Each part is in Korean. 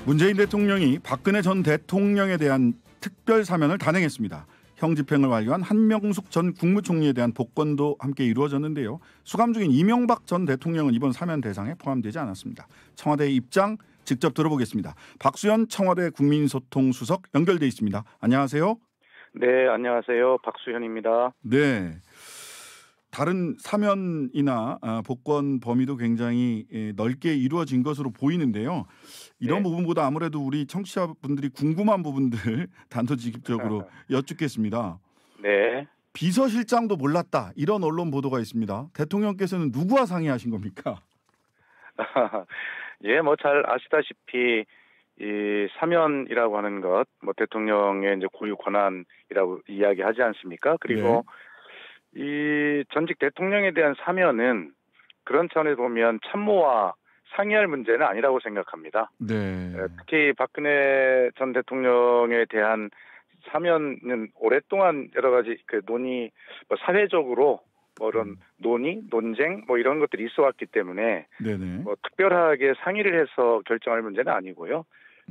문재인 대통령이 박근혜 전 대통령에 대한 특별 사면을 단행했습니다. 형집행을 완료한 한명숙 전 국무총리에 대한 복권도 함께 이루어졌는데요. 수감 중인 이명박 전 대통령은 이번 사면 대상에 포함되지 않았습니다. 청와대의 입장 직접 들어보겠습니다. 박수현 청와대 국민소통수석 연결돼 있습니다. 안녕하세요. 네, 안녕하세요. 박수현입니다. 네. 다른 사면이나 복권 범위도 굉장히 넓게 이루어진 것으로 보이는데요. 이런 네. 부분보다 아무래도 우리 청취자분들이 궁금한 부분들 단도직입적으로 여쭙겠습니다. 네. 비서실장도 몰랐다 이런 언론 보도가 있습니다. 대통령께서는 누구와 상의하신 겁니까? 예, 뭐 잘 아시다시피 이 사면이라고 하는 것, 뭐 대통령의 이제 고유 권한이라고 이야기하지 않습니까? 그리고 이 전직 대통령에 대한 사면은 그런 차원에서 보면 참모와 상의할 문제는 아니라고 생각합니다. 네. 특히 박근혜 전 대통령에 대한 사면은 오랫동안 여러 가지 그 논의, 뭐 사회적으로 뭐 이런 논의, 논쟁 뭐 이런 것들이 있어왔기 때문에 네네. 뭐 특별하게 상의를 해서 결정할 문제는 아니고요.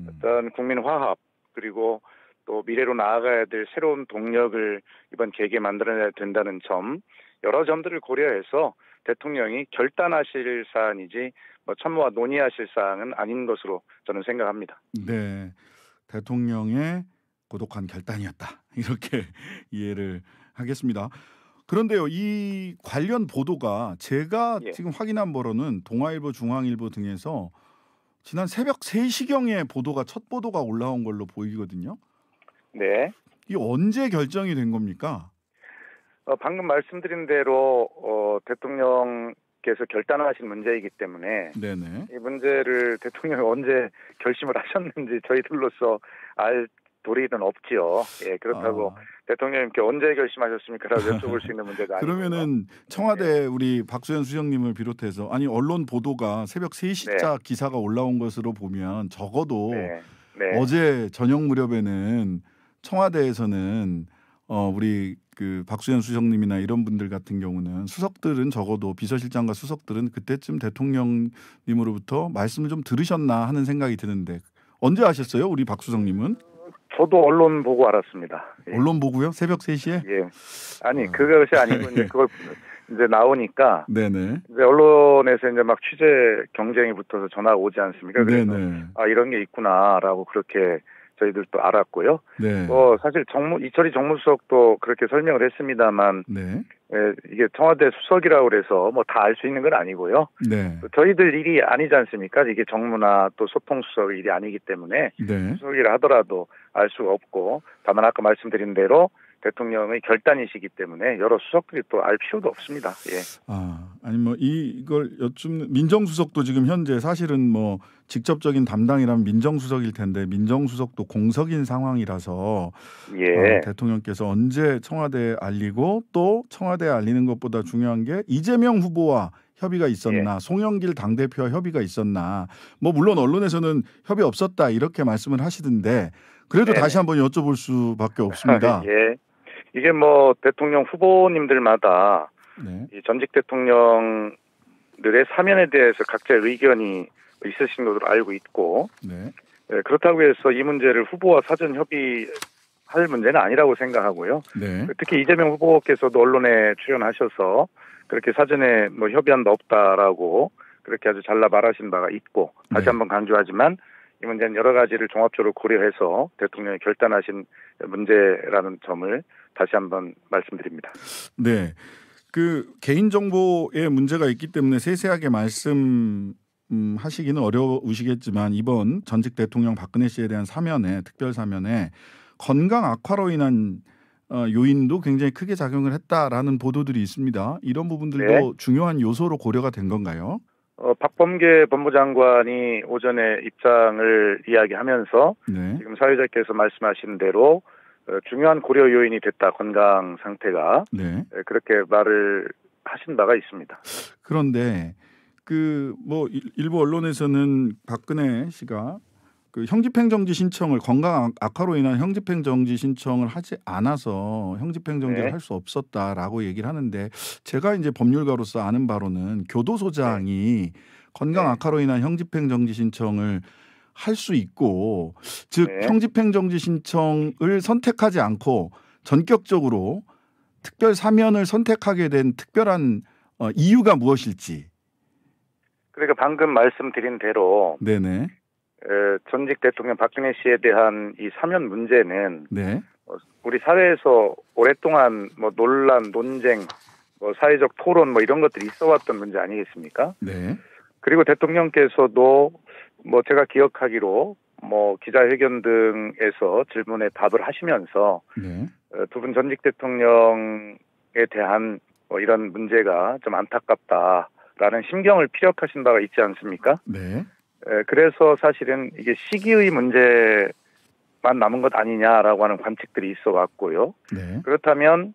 어떤 국민 화합 그리고 또 미래로 나아가야 될 새로운 동력을 이번 계기에 만들어내야 된다는 점, 여러 점들을 고려해서 대통령이 결단하실 사안이지 뭐 참모와 논의하실 사항은 아닌 것으로 저는 생각합니다. 네. 대통령의 고독한 결단이었다. 이렇게 이해를 하겠습니다. 그런데요, 이 관련 보도가 제가 예. 지금 확인한 바로는 동아일보, 중앙일보 등에서 지난 새벽 3시경에 보도가 첫 보도가 올라온 걸로 보이거든요. 네. 이 언제 결정이 된 겁니까? 방금 말씀드린 대로 대통령께서 결단하신 문제이기 때문에 네네. 이 문제를 대통령이 언제 결심을 하셨는지 저희들로서 알 도리는 없지요. 예, 그렇다고 대통령님께 언제 결심하셨습니까라고 여쭤볼 수 있는 문제가 아니고요. 그러면은 청와대 우리 박수현 수석님을 비롯해서 아니 언론 보도가 새벽 3시자 기사가 올라온 것으로 보면 적어도 네. 어제 저녁 무렵에는 청와대에서는 우리 그 박수현 수석님이나 이런 분들 같은 경우는 수석들은 적어도 비서실장과 수석들은 그때쯤 대통령님으로부터 말씀을 좀 들으셨나 하는 생각이 드는데 언제 아셨어요? 우리 박 수석님은? 저도 언론 보고 알았습니다. 예. 언론 보고요? 새벽 3시에? 예. 아니 그것이 아니고 이제 그걸 이제 나오니까 네네. 이제 언론에서 이제 막 취재 경쟁이 붙어서 전화가 오지 않습니까? 그래서 네네. 아 이런 게 있구나라고 그렇게 저희들도 알았고요. 네. 사실 이철희 정무수석도 그렇게 설명을 했습니다만 네. 이게 청와대 수석이라고 그래서 뭐 다 알 수 있는 건 아니고요. 네. 저희들 일이 아니지 않습니까? 이게 정무나 또 소통수석 일이 아니기 때문에 네. 수석이라 하더라도 알 수가 없고 다만 아까 말씀드린 대로 대통령의 결단이시기 때문에 여러 수석들이 또 알 필요도 없습니다. 예. 아니 뭐 이걸 여쭙는 민정수석도 지금 현재 사실은 뭐 직접적인 담당이라면 민정수석일 텐데 민정수석도 공석인 상황이라서 예. 대통령께서 언제 청와대에 알리고 또 청와대에 알리는 것보다 중요한 게 이재명 후보와 협의가 있었나, 송영길 당대표와 협의가 있었나. 뭐 물론 언론에서는 협의 없었다 이렇게 말씀을 하시던데 그래도 다시 한번 여쭤볼 수밖에 없습니다. 예. 이게 뭐 대통령 후보님들마다 이 전직 대통령들의 사면에 대해서 각자의 의견이 있으신 것으로 알고 있고 그렇다고 해서 이 문제를 후보와 사전 협의할 문제는 아니라고 생각하고요. 특히 이재명 후보께서도 언론에 출연하셔서 그렇게 사전에 뭐 협의한 바 없다라고 그렇게 아주 잘라 말하신 바가 있고 다시 한번 강조하지만 이 문제는 여러 가지를 종합적으로 고려해서 대통령이 결단하신 문제라는 점을 다시 한번 말씀드립니다. 네. 그 개인정보에 문제가 있기 때문에 세세하게 말씀하시기는 어려우시겠지만 이번 전직 대통령 박근혜 씨에 대한 사면에 특별 사면에 건강 악화로 인한 요인도 굉장히 크게 작용을 했다라는 보도들이 있습니다. 이런 부분들도 중요한 요소로 고려가 된 건가요? 박범계 법무장관이 오전에 입장을 이야기하면서 지금 사회자께서 말씀하신 대로 중요한 고려 요인이 됐다. 건강 상태가. 그렇게 말을 하신 바가 있습니다. 그런데 그 뭐 일부 언론에서는 박근혜 씨가 그 형집행정지 신청을 건강 악화로 인한 형집행정지 신청을 하지 않아서 형집행정지를 할 수 없었다라고 얘기를 하는데 제가 이제 법률가로서 아는 바로는 교도소장이 건강 악화로 인한 형집행정지 신청을 할 수 있고, 즉 네. 형집행정지 신청을 선택하지 않고 전격적으로 특별 사면을 선택하게 된 특별한 이유가 무엇일지. 그러니까 방금 말씀드린 대로 네네. 전직 대통령 박근혜 씨에 대한 이 사면 문제는 네. 우리 사회에서 오랫동안 뭐 논란, 논쟁, 뭐 사회적 토론 뭐 이런 것들이 있어왔던 문제 아니겠습니까? 네. 그리고 대통령께서도 뭐 제가 기억하기로 뭐 기자회견 등에서 질문에 답을 하시면서 네. 두 분 전직 대통령에 대한 뭐 이런 문제가 좀 안타깝다라는 심경을 피력하신 바가 있지 않습니까? 네. 그래서 사실은 이게 시기의 문제만 남은 것 아니냐라고 하는 관측들이 있어 왔고요. 네. 그렇다면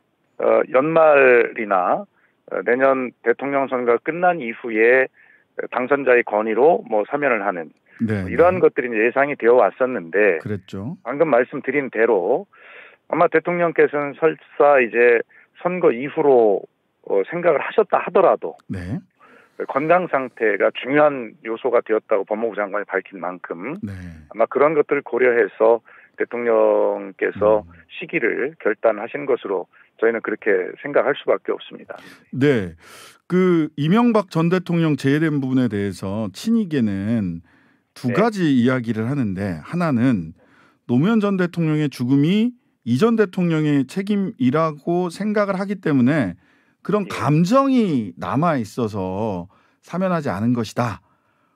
연말이나 내년 대통령 선거가 끝난 이후에 당선자의 건의로 뭐 사면을 하는 네. 이러한 것들이 예상이 되어 왔었는데 그랬죠. 방금 말씀드린 대로 아마 대통령께서는 설사 이제 선거 이후로 생각을 하셨다 하더라도 네. 건강 상태가 중요한 요소가 되었다고 법무부 장관이 밝힌 만큼 네. 아마 그런 것들을 고려해서 대통령께서 시기를 결단하신 것으로 저희는 그렇게 생각할 수밖에 없습니다. 네. 그 이명박 전 대통령 제외된 부분에 대해서 친이계는 두 가지 이야기를 하는데, 하나는 노무현 전 대통령의 죽음이 이 전 대통령의 책임이라고 생각을 하기 때문에 그런 감정이 남아 있어서 사면하지 않은 것이다.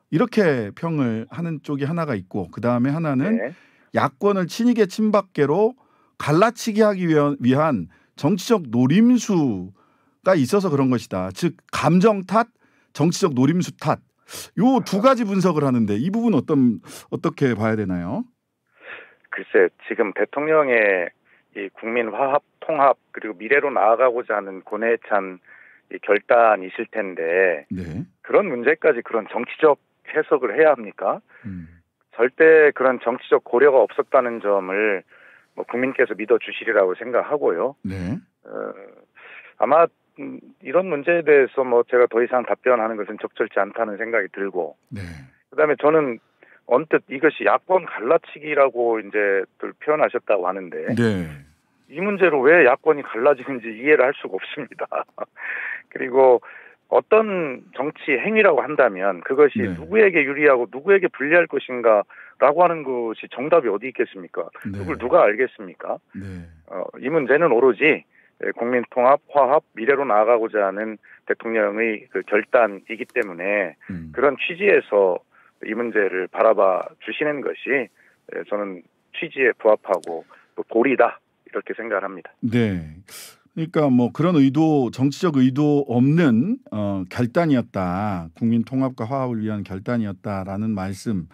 이렇게 평을 하는 쪽이 하나가 있고, 그다음에 하나는 야권을 친이계 친박계로 갈라치기 하기 위한 정치적 노림수가 있어서 그런 것이다. 즉 감정 탓, 정치적 노림수 탓. 요 두 가지 분석을 하는데 이 부분 어떻게 봐야 되나요? 글쎄, 지금 대통령의 이 국민 화합, 통합 그리고 미래로 나아가고자 하는 고뇌에 찬 이 결단이실 텐데 그런 문제까지 그런 정치적 해석을 해야 합니까? 절대 그런 정치적 고려가 없었다는 점을 뭐 국민께서 믿어주시리라고 생각하고요. 아마 이런 문제에 대해서 뭐 제가 더 이상 답변하는 것은 적절치 않다는 생각이 들고, 그다음에 저는 언뜻 이것이 야권 갈라치기라고 이제 표현하셨다고 하는데, 이 문제로 왜 야권이 갈라지는지 이해를 할 수가 없습니다. 그리고 어떤 정치 행위라고 한다면 그것이 누구에게 유리하고 누구에게 불리할 것인가라고 하는 것이 정답이 어디 있겠습니까? 그걸 누가 알겠습니까? 이 문제는 오로지 국민 통합, 화합, 미래로 나아가고자 하는 대통령의 그 결단이기 때문에 그런 취지에서 이 문제를 바라봐 주시는 것이 저는 취지에 부합하고 또 도리다 이렇게 생각을 합니다. 네. 그러니까 뭐 그런 정치적 의도 없는 결단이었다. 국민 통합과 화합을 위한 결단이었다라는 말씀을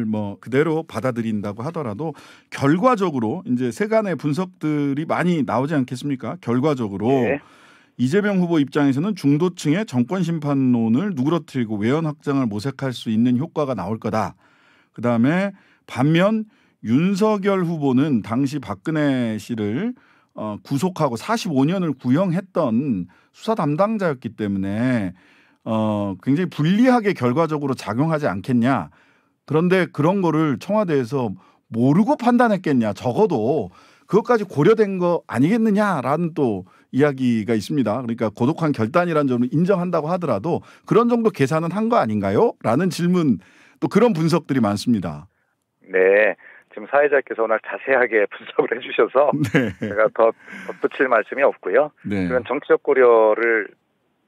뭐 그대로 받아들인다고 하더라도 결과적으로 이제 세간의 분석들이 많이 나오지 않겠습니까? 결과적으로 이재명 후보 입장에서는 중도층의 정권 심판론을 누그러뜨리고 외연 확장을 모색할 수 있는 효과가 나올 거다. 그다음에 반면 윤석열 후보는 당시 박근혜 씨를 구속하고 45년을 구형했던 수사 담당자였기 때문에 굉장히 불리하게 결과적으로 작용하지 않겠냐. 그런데 그런 거를 청와대에서 모르고 판단했겠냐. 적어도 그것까지 고려된 거 아니겠느냐라는 또 이야기가 있습니다. 그러니까 고독한 결단이라는 점을 인정한다고 하더라도 그런 정도 계산은 한 거 아닌가요? 라는 질문, 또 그런 분석들이 많습니다. 네. 지금 사회자께서 오늘 자세하게 분석을 해주셔서 제가 더 덧붙일 말씀이 없고요. 그런 정치적 고려를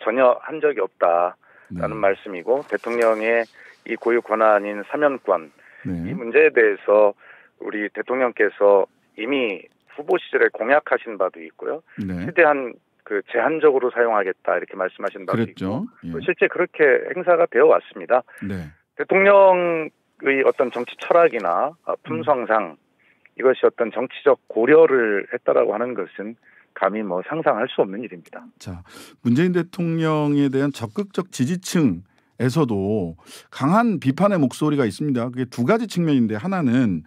전혀 한 적이 없다라는 말씀이고, 대통령의 이 고유 권한인 사면권 이 문제에 대해서 우리 대통령께서 이미 후보 시절에 공약하신 바도 있고요. 최대한 그 제한적으로 사용하겠다 이렇게 말씀하신 바도 있고 실제 그렇게 행사가 되어 왔습니다. 대통령의 어떤 정치 철학이나 품성상 이것이 어떤 정치적 고려를 했다라고 하는 것은 감히 뭐 상상할 수 없는 일입니다. 자, 문재인 대통령에 대한 적극적 지지층에서도 강한 비판의 목소리가 있습니다. 그게 두 가지 측면인데, 하나는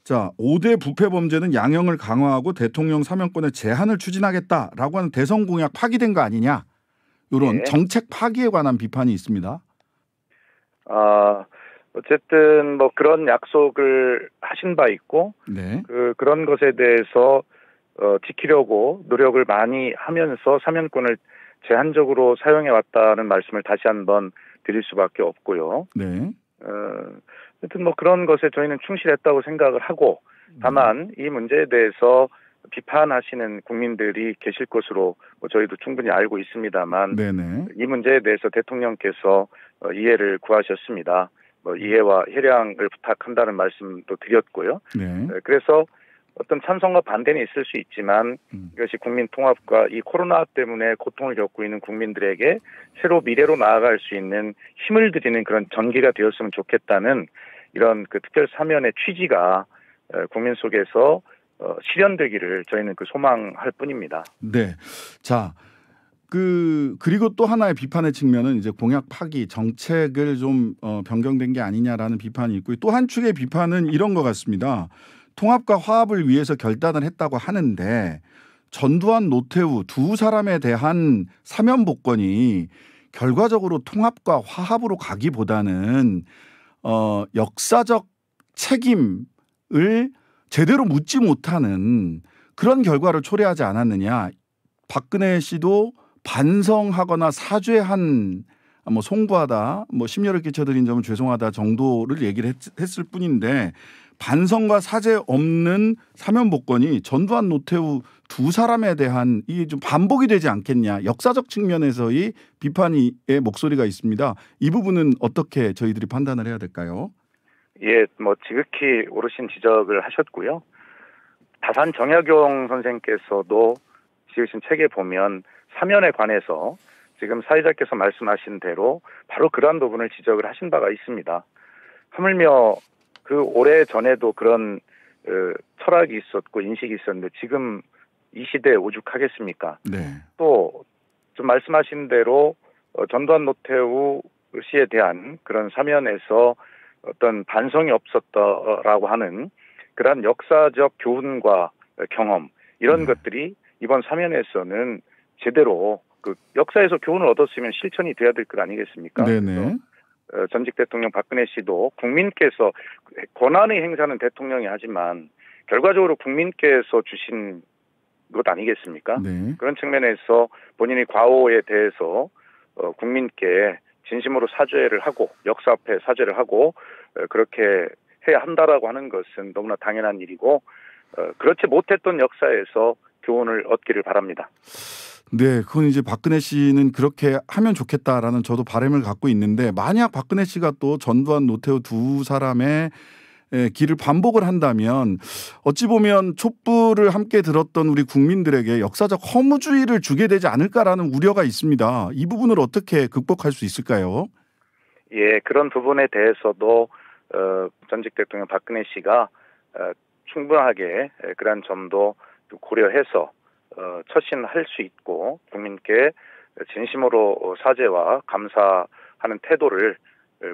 5대 부패 범죄는 양형을 강화하고 대통령 사면권의 제한을 추진하겠다라고 하는 대선 공약 파기된 거 아니냐, 이런 정책 파기에 관한 비판이 있습니다. 어쨌든 뭐 그런 약속을 하신 바 있고 네. 그런 것에 대해서 지키려고 노력을 많이 하면서 사면권을 제한적으로 사용해 왔다는 말씀을 다시 한번 드릴 수밖에 없고요. 네. 하여튼 뭐 그런 것에 저희는 충실했다고 생각을 하고 다만 이 문제에 대해서 비판하시는 국민들이 계실 것으로 저희도 충분히 알고 있습니다만 네네. 이 문제에 대해서 대통령께서 이해를 구하셨습니다. 이해와 협량을 부탁한다는 말씀도 드렸고요. 네. 그래서 어떤 찬성과 반대는 있을 수 있지만 이것이 국민 통합과 이 코로나 때문에 고통을 겪고 있는 국민들에게 새로 미래로 나아갈 수 있는 힘을 드리는 그런 전기가 되었으면 좋겠다는 이런 그 특별 사면의 취지가 국민 속에서 실현되기를 저희는 소망할 뿐입니다. 네. 자, 그리고 또 하나의 비판의 측면은 이제 공약 파기 정책을 좀 변경된 게 아니냐라는 비판이 있고 또 한 축의 비판은 이런 것 같습니다. 통합과 화합을 위해서 결단을 했다고 하는데 전두환, 노태우 두 사람에 대한 사면 복권이 결과적으로 통합과 화합으로 가기보다는 역사적 책임을 제대로 묻지 못하는 그런 결과를 초래하지 않았느냐. 박근혜 씨도 반성하거나 사죄한 송구하다, 심려를 끼쳐드린 점은 죄송하다 정도를 얘기를 했을 뿐인데 반성과 사죄 없는 사면 복권이 전두환, 노태우 두 사람에 대한 이게 좀 반복이 되지 않겠냐. 역사적 측면에서의 비판의 목소리가 있습니다. 이 부분은 어떻게 저희들이 판단을 해야 될까요? 예, 지극히 옳으신 지적을 하셨고요. 다산 정약용 선생께서도 지으신 책에 보면 사면에 관해서 지금 사회자께서 말씀하신 대로 바로 그러한 부분을 지적을 하신 바가 있습니다. 하물며 그 오래 전에도 그런 철학이 있었고 인식이 있었는데 지금 이 시대에 오죽하겠습니까? 네. 또 좀 말씀하신 대로 전두환, 노태우 씨에 대한 그런 사면에서 어떤 반성이 없었다라고 하는 그러한 역사적 교훈과 경험 이런 것들이 이번 사면에서는 제대로 그 역사에서 교훈을 얻었으면 실천이 돼야 될 것 아니겠습니까? 네네. 전직 대통령 박근혜 씨도 국민께서 권한의 행사는 대통령이 하지만 결과적으로 국민께서 주신 것 아니겠습니까? 네. 그런 측면에서 본인의 과오에 대해서 국민께 진심으로 사죄를 하고 역사 앞에 사죄를 하고 그렇게 해야 한다라고 하는 것은 너무나 당연한 일이고 그렇지 못했던 역사에서 교훈을 얻기를 바랍니다. 네, 그건 이제 박근혜 씨는 그렇게 하면 좋겠다라는 저도 바람을 갖고 있는데 만약 박근혜 씨가 또 전두환, 노태우 두 사람의 길을 반복을 한다면 어찌 보면 촛불을 함께 들었던 우리 국민들에게 역사적 허무주의를 주게 되지 않을까라는 우려가 있습니다. 이 부분을 어떻게 극복할 수 있을까요? 예, 그런 부분에 대해서도 전직 대통령 박근혜 씨가 충분하게 그런 점도 고려해서 처신할 수 있고 국민께 진심으로 사죄와 감사하는 태도를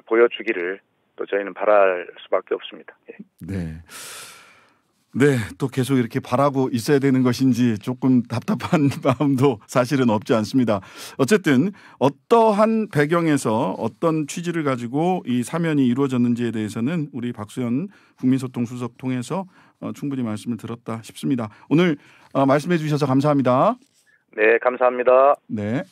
보여주기를 또 저희는 바랄 수밖에 없습니다. 예. 네. 네, 또 계속 이렇게 바라고 있어야 되는 것인지 조금 답답한 마음도 사실은 없지 않습니다. 어쨌든 어떠한 배경에서 어떤 취지를 가지고 이 사면이 이루어졌는지에 대해서는 우리 박수현 국민소통수석 통해서 충분히 말씀을 들었다 싶습니다. 오늘 말씀해 주셔서 감사합니다. 네, 감사합니다. 네.